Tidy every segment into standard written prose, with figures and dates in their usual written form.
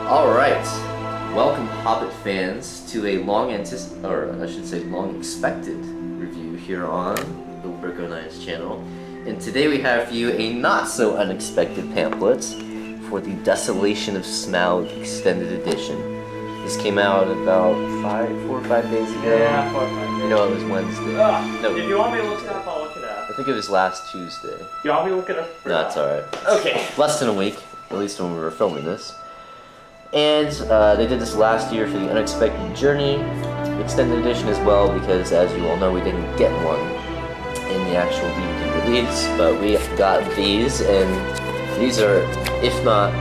Alright, welcome Hobbit fans to a long expected review here on the Brick09's channel. And today we have for you a not-so-unexpected pamphlet for the Desolation of Smaug Extended Edition. This came out about 4 or 5 days ago. Yeah, 4 or 5 days. No, it was Wednesday. No, if you want me to look it up, I'll look it up. I think it was last Tuesday. You want me to look it up? No, it's alright. Okay. Less than a week, at least when we were filming this. And they did this last year for the Unexpected Journey Extended Edition as well, because as you all know, we didn't get one in the actual DVD release, but we got these, and these are, if not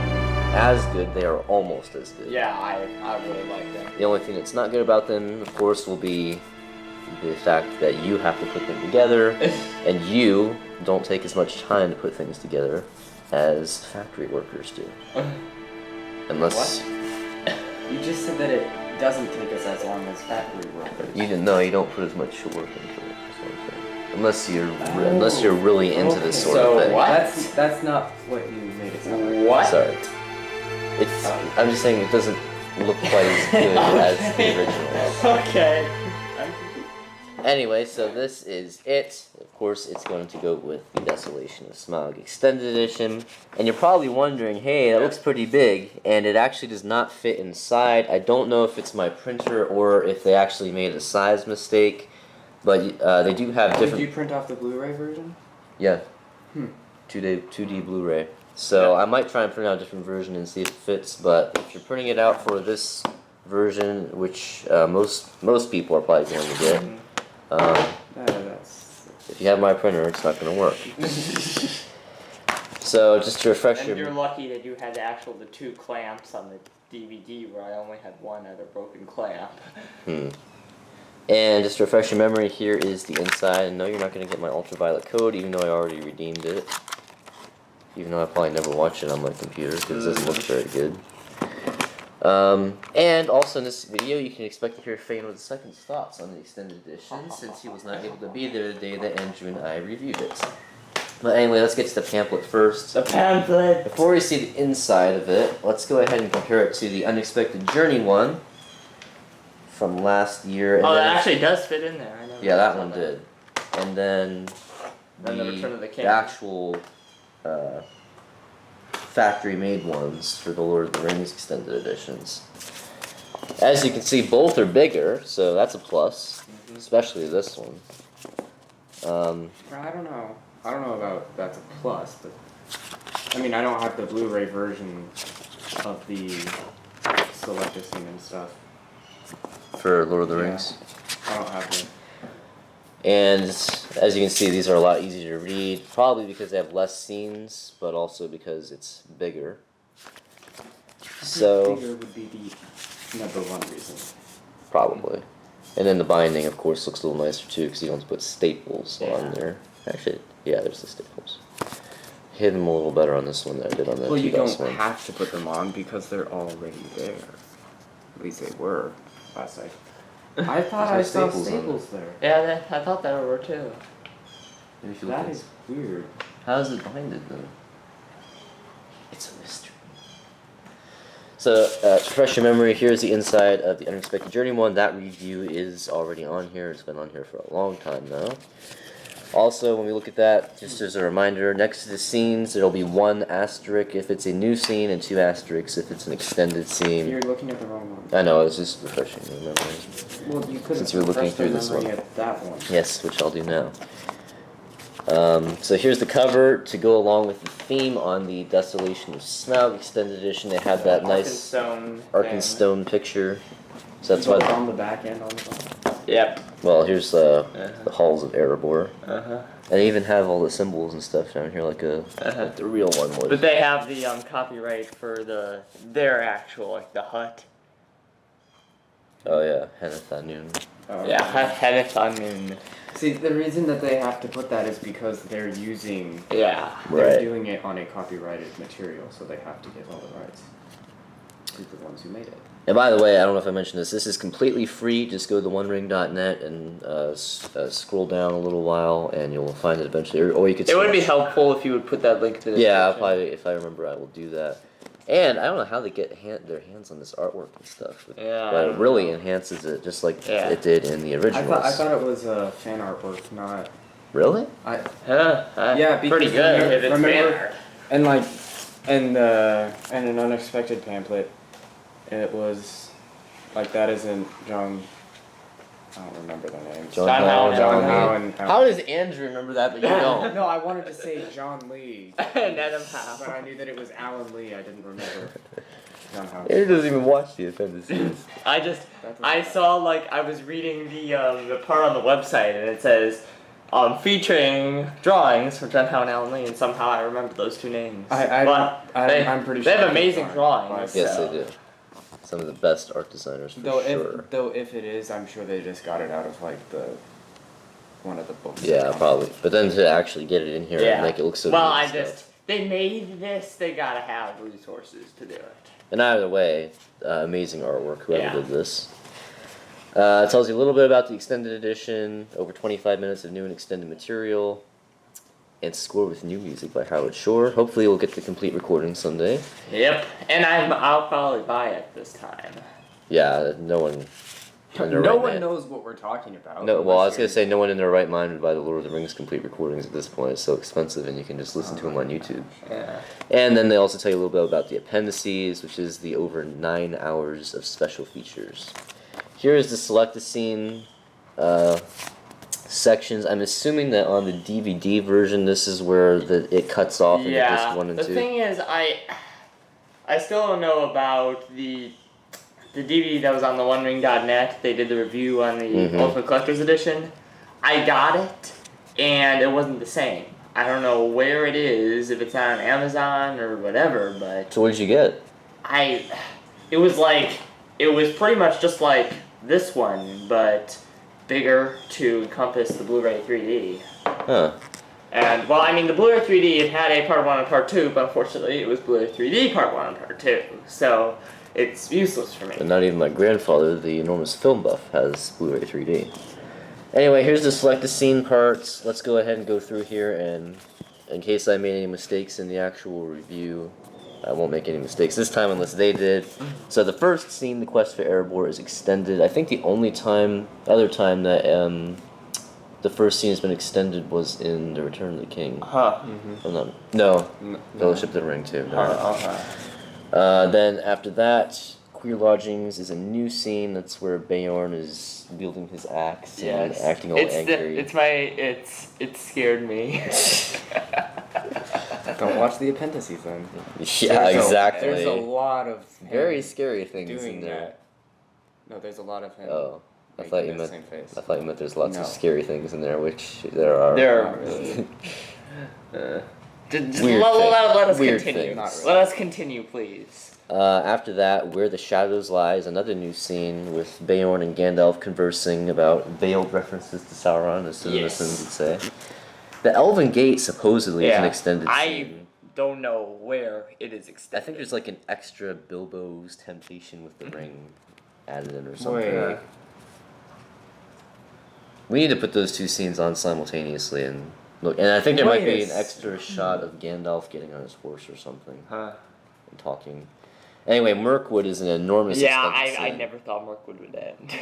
as good, they are almost as good. Yeah, I really like them. The only thing that's not good about them, of course, will be the fact that you have to put them together, and you don't take as much time to put things together as factory workers do. Unless... What? You just said that it doesn't take us as long as factory workers. You didn't know, you don't put as much work into it. That's what I'm saying. Unless you're really into this sort of thing. What? That's not what you made it sound like. What? Sorry. I'm just saying it doesn't look quite as good as the original. Okay. Anyway, so this is it. Of course, it's going to go with the Desolation of Smaug Extended Edition. And you're probably wondering, hey, that looks pretty big, and it actually does not fit inside. I don't know if it's my printer or if they actually made a size mistake, but they do have different... Did you print off the Blu-ray version? Yeah. 2D Blu-ray. So I might try and print out a different version and see if it fits, but if you're printing it out for this version, which most people are probably going to get, if you have my printer, it's not going to work. So just to refresh And you're lucky that you had the 2 clamps on the DVD, where I only had one other broken clamp. And just to refresh your memory, here is the inside. And no, you're not going to get my ultraviolet code, even though I already redeemed it. Even though I probably never watch it on my computer, because it doesn't look very good. And also in this video, you can expect to hear Feanor II's thoughts on the extended edition, since he was not able to be there the day that Andrew and I reviewed it. But anyway, let's get to the pamphlet first. The pamphlet! Before we see the inside of it, let's go ahead and compare it to the Unexpected Journey one from last year. And that actually does fit in there. I know. Yeah, that one did. And then the Return of the King. actual factory-made ones for the Lord of the Rings extended editions. As you can see, both are bigger, so that's a plus, especially this one. I don't know. I don't know about that's a plus, but I mean, I don't have the Blu-ray version of the selected scene and stuff. For Lord of the Rings? I don't have it. And as you can see, these are a lot easier to read, probably because they have less scenes, but also because it's bigger. So Bigger would be the #1 reason. Probably. And then the binding, of course, looks a little nicer too, because you don't put staples on there. Actually, yeah, there's the staples. Hit them a little better on this one than I did on the Well, you don't one. have to put them on because they're already there. At least they were last night. I thought I saw staples there. Yeah, I thought that were too. That is weird. How is it binded though? It's a mystery. So, to refresh your memory, here's the inside of the Unexpected Journey one. That review is already on here. It's been on here for a long time now. Also, when we look at that, just as a reminder, next to the scenes, there'll be 1 asterisk if it's a new scene and 2 asterisks if it's an extended scene. You're looking at the wrong one. I know, I was just refreshing your memory. Well, you could Since you're looking through this one. At that one. Yes, which I'll do now. So here's the cover to go along with the theme on the Desolation of Smaug Extended Edition. They had that nice Arkenstone picture. So that's why. On the back and on the bottom. Yep. Well, here's the halls of Erebor. Uh-huh. And they even have all the symbols and stuff down here, like like the real one would. But they have the copyright for their actual, like the hut. Oh yeah, Henneth-Annun. Yeah, Henneth-Annun. See, the reason that they have to put that is because they're using... Yeah. They're doing it on a copyrighted material, so they have to get all the rights to the ones who made it. And by the way, I don't know if I mentioned this, this is completely free. Just go to theonering.net and scroll down a little while, and you'll find it eventually. Or you could. It would be helpful if you would put that link to the description. Yeah, I'll probably, if I remember, I will do that. And I don't know how they get their hands on this artwork and stuff. Yeah, But I it don't really know. enhances it, just like Yeah. it did in the originals. I thought it was fan artwork, not. Really? Yeah, because pretty good if it's remember- fan art. And like, and an unexpected pamphlet, it was like that isn't John. I don't remember the names. John John Howe, Howe, John Lee. Howe and How does Andrew remember that, but you don't? No, I wanted to say John Lee, And Adam Howe. but I knew that it was Alan Lee. I didn't remember John Howe. Andrew doesn't even watch the Appendices. I saw, like, I was reading the part on the website, and it says, featuring drawings from John Howe and Alan Lee, and somehow I remember those two names. I'm pretty sure They have it's amazing John. drawings. Yes, so. they do. Some of the best art designers for sure. Though if it is, I'm sure they just got it out of like one of the books. Yeah, probably. But then to actually get it in here and make it look so well, neat and stuff. they made this, they gotta have resources to do it. And either way, amazing artwork, whoever Yeah. did this. It tells you a little bit about the extended edition, over 25 minutes of new and extended material, and scored with new music by Howard Shore. Hopefully we'll get the complete recording someday. Yep, and I'll probably buy it this time. Yeah, no one in their No right one mind. knows what we're talking about. No, well, I was gonna say no one in their right mind would buy the Lord of the Rings complete recordings at this point. It's so expensive, and you can just listen to them on YouTube. Yeah. And then they also tell you a little bit about the Appendices, which is the over 9 hours of special features. Here is the select a scene sections. I'm assuming that on the DVD version, this is where it cuts off into disc 1 and 2. The thing is, I still don't know about the DVD that was on the OneRing.net. They did the review on the Ultimate Collector's Edition. I got it, and it wasn't the same. I don't know where it is, if it's on Amazon or whatever, but So what did you get? it was pretty much just like this one, but bigger to encompass the Blu-ray 3D. Huh. And, well, I mean, the Blu-ray 3D, it had a Part 1 and Part 2, but unfortunately it was Blu-ray 3D Part 1 and Part 2, so it's useless for me. And not even my grandfather, the enormous film buff, has Blu-ray 3D. Anyway, here's the select a scene parts. Let's go ahead and go through here, and in case I made any mistakes in the actual review, I won't make any mistakes this time unless they did. So the first scene, the quest for Erebor, is extended. I think the only other time that the first scene has been extended was in The Return of the King. Huh. Oh, no, Fellowship of the Ring too. No. Okay. Then after that, Queer Lodgings is a new scene. That's where Beorn is wielding his axe and acting all angry. It scared me. Don't watch the Appendices then. Yeah, exactly. There's a lot of very scary things in doing there. that. No, there's a lot of him. Oh, I making thought you the meant. same face. I thought you meant there's lots of No. scary things in there, which there are. There Not are. really. Just Weird let us Weird continue. things. Not really. Let us continue, please. After that, Where the Shadows Lie is another new scene with Beorn and Gandalf conversing about veiled references to Sauron, as citizens would say. The Elven Gate supposedly is an extended scene. Don't know where it is I extended. think there's like an extra Bilbo's temptation with the ring added in or something. Wait. We need to put those two scenes on simultaneously and look. And I think there might be an Wait. extra shot of Gandalf getting on his horse or something Huh. and talking. Anyway, Mirkwood is an enormous. Yeah, extended I scene. never thought Mirkwood would end.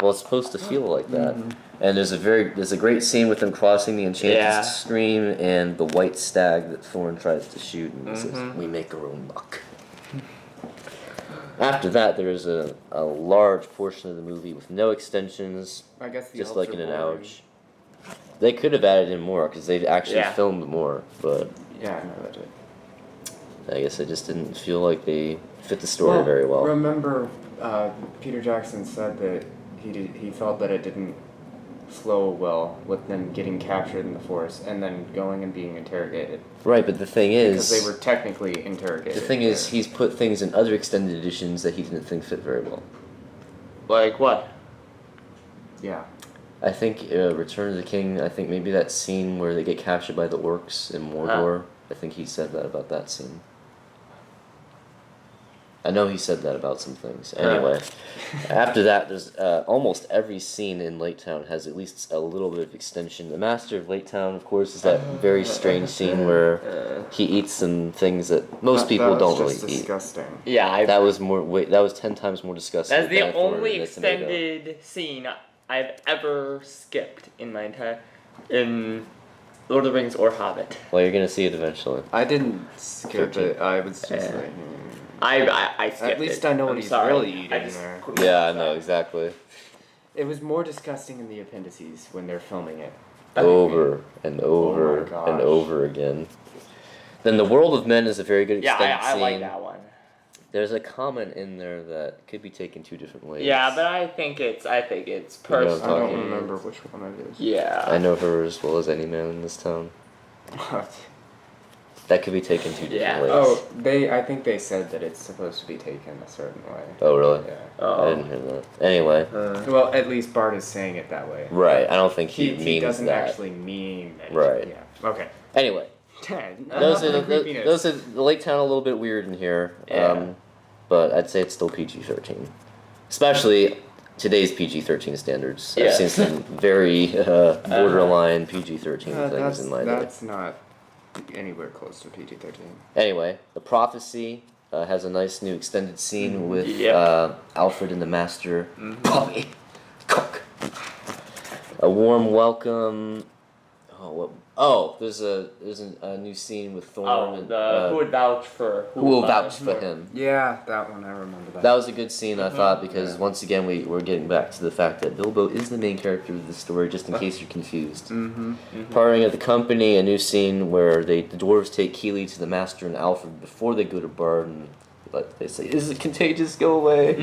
Well, it's supposed to feel like that. And there's a great scene with them crossing the enchanted stream and the white stag that Thorin tries to shoot, and he says, "We make our own luck." After that, there is a large portion of the movie with no extensions, I guess the just elves like in are an boring. ouch. They could have added in more because they've actually filmed more, but Yeah, I know that did. I guess it just didn't feel like they fit the story very well. Remember, Peter Jackson said that he felt that it didn't flow well with them getting captured in the forest and then going and being interrogated. Right, but the thing is, Because they were technically interrogated. the thing is, there. he's put things in other extended editions that he didn't think fit very well. Like what? Yeah. I think Return of the King, I think maybe that scene where they get captured by the orcs in Mordor, I think he said that about that scene. I know he said that about some things. Anyway, after that, there's almost every scene in Lake Town has at least a little bit of extension. The Master of Lake Town, of course, is that very strange scene where he eats some things that most people don't really eat. Disgusting. Yeah, That was that was 10 times more disgusting. That's the than for only the tomato. extended scene I've ever skipped in my entire in Lord of the Rings or Hobbit. Well, you're gonna see it eventually. I didn't skip it. I was just like. I skipped it. At least I know what I'm he's sorry. really eating I just there. couldn't Yeah, I watch know that. exactly. It was more disgusting in the appendices when they're filming it. Over and over Oh my and gosh. over again. Then the World of Men is a very good Yeah, extended I scene. like that one. There's a comment in there that could be taken 2 different ways. Yeah, but I think it's You know personal. I don't Talking- remember which one it is. Yeah. I know her as well as any man in this town. That could be taken 2 different Yeah. ways. Oh, I think they said that it's supposed to be taken a certain way. Oh, really? Yeah. Oh. I didn't hear that. Anyway, Well, at least Bart is saying it that way. right. I don't think he He means doesn't that. actually mean that. Right. Yeah. Okay. Anyway, those are the Lake Town a little bit weird in here. Yeah. But I'd say it's still PG-13, especially today's PG-13 standards. I've Yes. seen some very borderline PG-13 things in my day. That's not anywhere close to PG-13. Anyway, the prophecy has a nice new extended scene with Yep. Alfred and the Master. Coffee, cook. A warm welcome. There's a new scene with Thorn. Oh, and, who would vouch for who will vouch for him. Yeah, that one I remember that. That was a good scene, I thought, because once again we're getting back to the fact that Bilbo is the main character of the story, just in case you're confused. Mm-hmm. Parting of the company, a new scene where the dwarves take Keeley to the Master and Alfred before they go to Bard, and they say, "Is it contagious? Go away."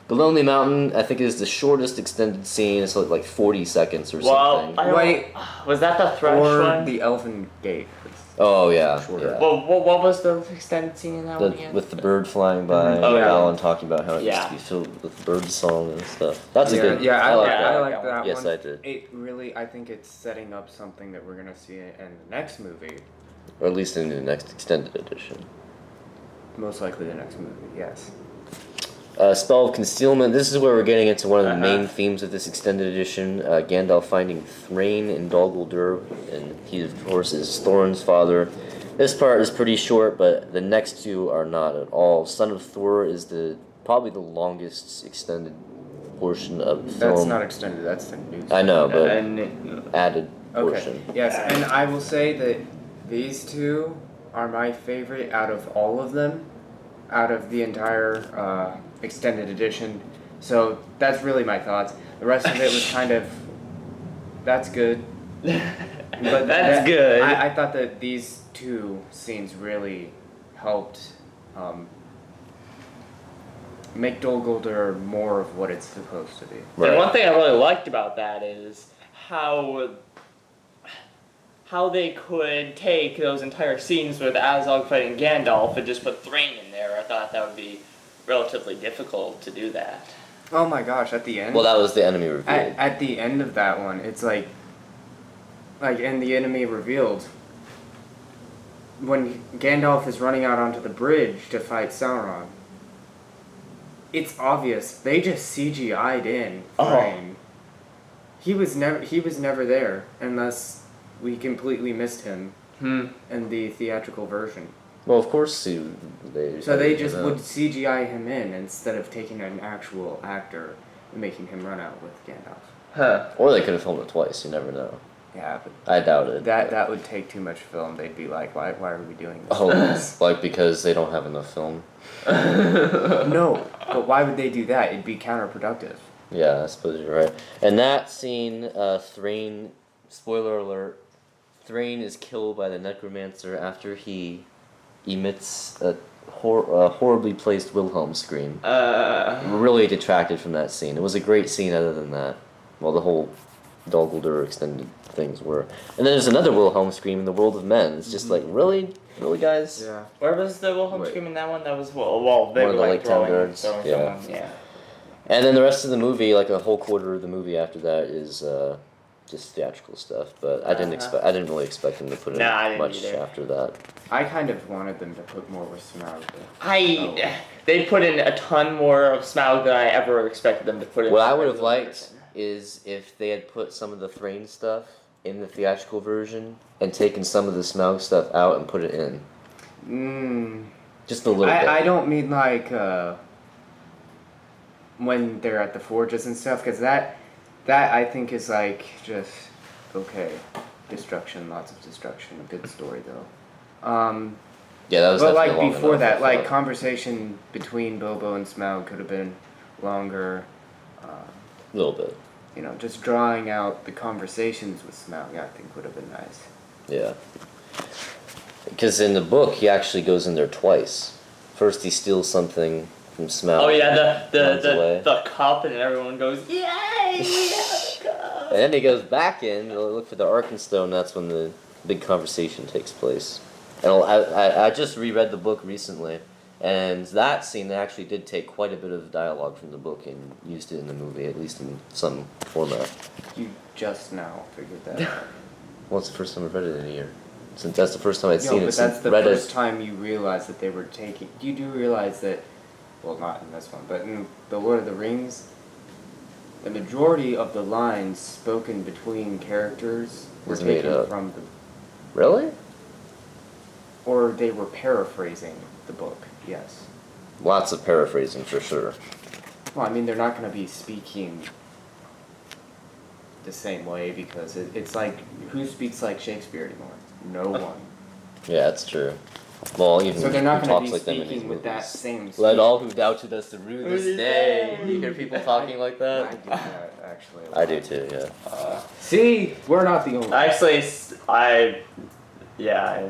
The Lonely Mountain, I think, is the shortest extended scene. It's like 40 seconds or something. Wait, was that the Thresh Or one? the Elven Gate. Oh yeah, Shorter. yeah. Well, what was the extended scene in that one again? With the bird flying by, Oh, yeah. Alan talking about how it used Yeah. to be filled with bird song and stuff. That's a good. Yeah, I like yeah, that. I like that Yes, one. I did. It really, I think it's setting up something that we're gonna see in the next movie. Or at least in the next extended edition. Most likely the next movie, yes. Spell of Concealment. This is where we're getting into one of the main themes of this extended edition. Gandalf finding Thrain in Dol Guldur, and he, of course, is Thorin's father. This part is pretty short, but the next 2 are not at all. Son of Thor is probably the longest extended portion of the film. That's not extended, that's the news. I know, but And added Okay, portion. yes, and I will say that these 2 are my favorite out of all of them, out of the entire extended edition. So that's really my thoughts. The rest of it was kind of, that's good. But That's good. I thought that these 2 scenes really helped make Dol Guldur more of what it's supposed to be. Right. And one thing I really liked about that is how they could take those entire scenes with Azog fighting Gandalf and just put Thrain in there. I thought that would be relatively difficult to do that. Oh my gosh, at the end. Well, that was the enemy revealed. At the end of that one, it's like in the enemy revealed, when Gandalf is running out onto the bridge to fight Sauron, it's obvious they just CGI'd in Thrain. He was never there unless we completely missed him in the theatrical version. Well, of course, they just would CGI him in instead of taking an actual actor and making him run out with Gandalf. Huh. Or they could have filmed it twice. You never know. Yeah, but I doubt it. that would take too much film. They'd be like, why are we doing this? Oh, like because they don't have enough film. No, but why would they do that? It'd be counterproductive. Yeah, I suppose you're right. And that scene, Thrain, spoiler alert, Thrain is killed by the necromancer after he emits a horribly placed Wilhelm scream. Really detracted from that scene. It was a great scene other than that. Well, the whole Dol Guldur extended things were. And then there's another Wilhelm scream in the World of Men. It's just like, really? Really, guys? Yeah. Where was the Wilhelm Wait. scream in that one? That was, well they One of were the like Lake Town throwing guards. someone, yeah. And then the rest of the movie, like a whole quarter of the movie after that, is just theatrical stuff. But I didn't really expect them to put in Nah, I didn't much either. after that. I kind of wanted them to put more with Smaug. They put in a ton more of Smaug than I ever expected them to put in. What the I would have regular liked version. is if they had put some of the Thrain stuff in the theatrical version and taken some of the Smaug stuff out and put it in. Just a little bit. I don't mean like when they're at the forges and stuff, because that I think is like just okay, destruction, lots of destruction, a good story though. Yeah, that was But definitely like long before enough, that, I like thought. conversation between Bilbo and Smaug could have been longer. A little bit. You know, just drawing out the conversations with Smaug, I think would have been nice. Yeah. Because in the book, he actually goes in there twice. First, he steals something from Smaug. Oh yeah, runs away. the cup, and everyone goes, "Yay, we have a cup!" And then he goes back in to look for the Arkenstone. That's when the big conversation takes place. And I just reread the book recently, and that scene actually did take quite a bit of dialogue from the book and used it in the movie, at least in some format. You just now figured that out. Well, it's the first time I've read it in a year. Since that's the first time I'd No, seen but it. that's Since the read first it. time you realized that they were taking. You do realize that, well, not in this one, but in the Lord of the Rings, the majority of the lines spoken between characters were Was made taken up. from the, Really? or they were paraphrasing the book. Yes. Lots of paraphrasing for sure. Well, I mean, they're not going to be speaking the same way because it's like, who speaks like Shakespeare anymore? No one. Yeah, that's true. Well, even So they're not who going to talks be like them in these speaking with that movies. same speech. Let all who doubted us to rue this This day. day. You hear people talking like I that? do that, actually. a I lot. do too, yeah. See? We're not the only Actually, yeah.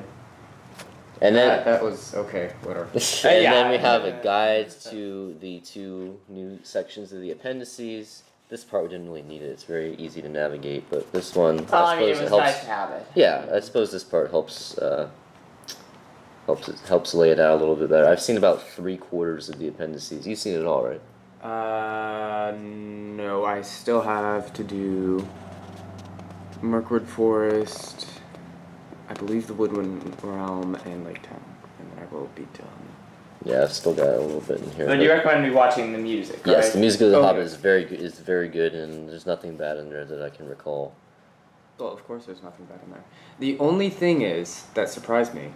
And then, that was, okay, whatever. and Yeah. then we have a guide to the two new sections of the appendices. This part we didn't really need it. It's very easy to navigate, but this one, I I mean, suppose it was helps. nice to have it. Yeah, I suppose this part helps lay it out a little bit better. I've seen about 3/4 of the appendices. You've seen it all, right? No, I still have to do Mirkwood Forest, I believe the Woodwind Realm, and Lake Town, and then I will be done. Yeah, I've still got a little bit in here. But you recommend me watching the music, right? Yes, the music of The Oh, Hobbit yeah. is very good. Is very good, and there's nothing bad in there that I can recall. Well, of course there's nothing bad in there. The only thing is, that surprised me,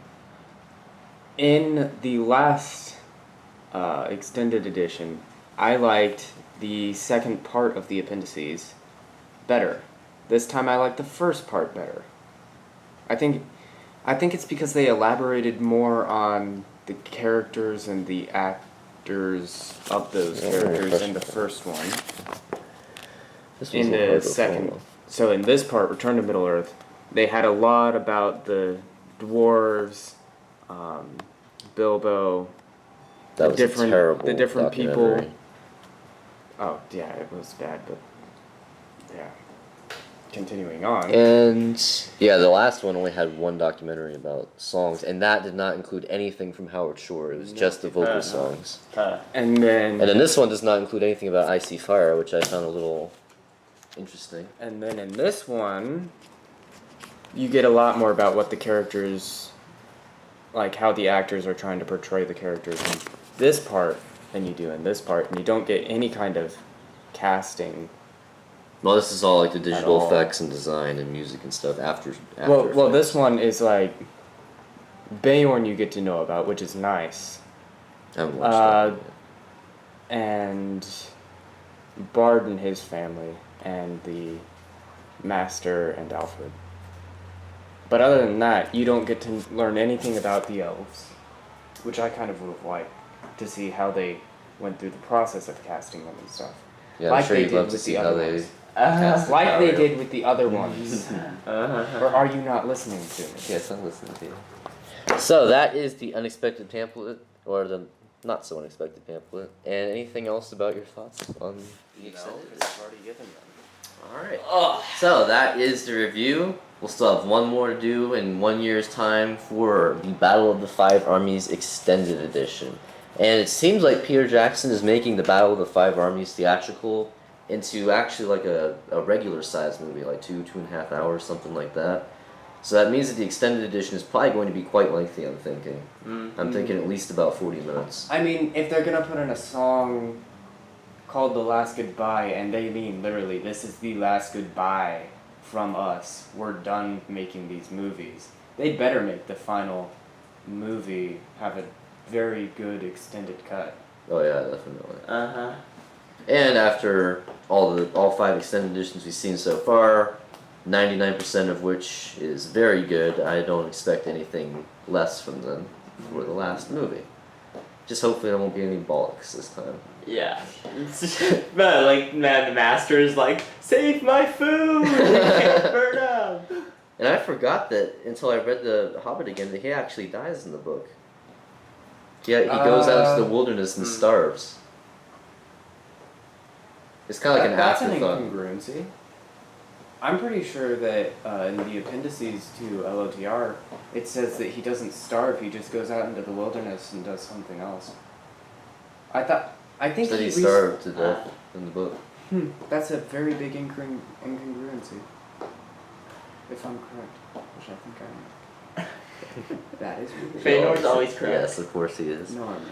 in the last extended edition, I liked the second part of the appendices better. This time I like the first part better. I think it's because they elaborated more on the characters and the actors of those Yeah, characters in the refreshing. first one. This was In a little the hard to second, follow. so in this part, Return to Middle Earth, they had a lot about the dwarves, Bilbo. That was different- a terrible the different people. documentary. Oh yeah, it was bad, but yeah. Continuing on. And yeah, the last one only had one documentary about songs, and that did not include anything from Howard Shore. It was just the vocal Uh-huh. songs. And then And then this one does not include anything about Icy Fire, which I found a little interesting. And then in this one, you get a lot more about what the characters, like how the actors are trying to portray the characters in this part than you do in this part, and you don't get any kind of casting. Well, this is all like the digital all. effects and design and music and stuff after. Well, effects. this one is like Beorn you get to know about, which is nice, I haven't watched that. yet. and Bard and his family, and the Master and Alfred. But other than that, you don't get to learn anything about the elves, which I kind of would have liked to see how they went through the process of casting them and stuff. Yeah, like I'm sure they you'd did love to with see the how other they. ones. cast Like they Ariel. did with the other ones. Or are you not listening to me? Yes, I'm listening to you. So that is the unexpected pamphlet, or the not so unexpected pamphlet. And anything else about your thoughts on the extended? already given them. All right. So that is the review. We'll still have one more to do in 1 year's time for the Battle of the Five Armies Extended Edition. And it seems like Peter Jackson is making the Battle of the Five Armies theatrical into actually like a regular size movie, like 2.5 hours, something like that. So that means that the extended edition is probably going to be quite lengthy, I'm thinking. I'm thinking at least about 40 minutes. I mean, if they're gonna put in a song called The Last Goodbye, and they mean literally, this is the last goodbye from us, we're done making these movies, they better make the final movie have a very good extended cut. Oh yeah, definitely. Uh-huh. And after all 5 extended editions we've seen so far, 99% of which is very good, I don't expect anything less from them for the last movie. Just hopefully there won't be any bollocks this time. Yeah. But, like, man, the master is like, save my food! It can't burn up! And I forgot that until I read The Hobbit again that he actually dies in the book. He goes out into the wilderness and starves. It's kind of like an That's an afterthought. incongruency. I'm pretty sure that in the appendices to LOTR, it says that he doesn't starve, he just goes out into the wilderness and does something else. I think So he starved to death in the book. That's a very big incongruency. If I'm correct, which I think I am. That is really Feanor's always correct. Yes, of course he is. No, I'm not.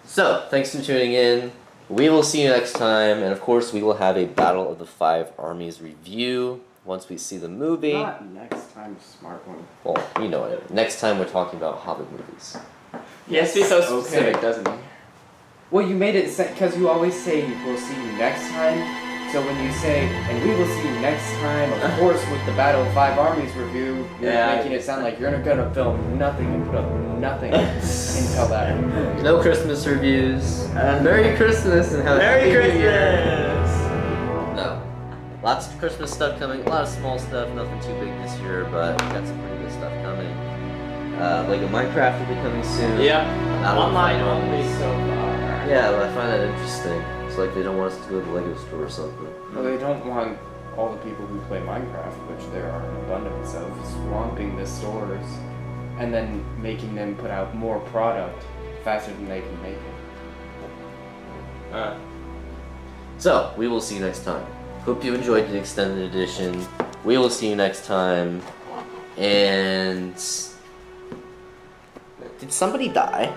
So, thanks for tuning in. We will see you next time, and of course we will have a Battle of the Five Armies review once we see the movie. Not next time, smart one. Well, you know it. Next time we're talking about Hobbit movies. He has to be so Okay. specific, doesn't he? Well, you made it because you always say we'll see you next time. So when you say, and we will see you next time, of course, with the Battle of Five Armies review, you're making it sound like you're gonna film nothing and put up nothing until that. No Christmas reviews. Merry Christmas and have a Merry Happy New Year. Christmas! No. Lots of Christmas stuff coming, a lot of small stuff, nothing too big this year, but we got some pretty good stuff coming. Lego Minecraft will be coming soon. Yeah. Battle of Online Five only Armies. so far. Yeah, but I find that interesting. It's like they don't want us to go to the Lego store or something. Well, they don't want all the people who play Minecraft, which there are an abundance of, swamping the stores and then making them put out more product faster than they can make it. So, we will see you next time. Hope you enjoyed the extended edition. We will see you next time. And... Did somebody die?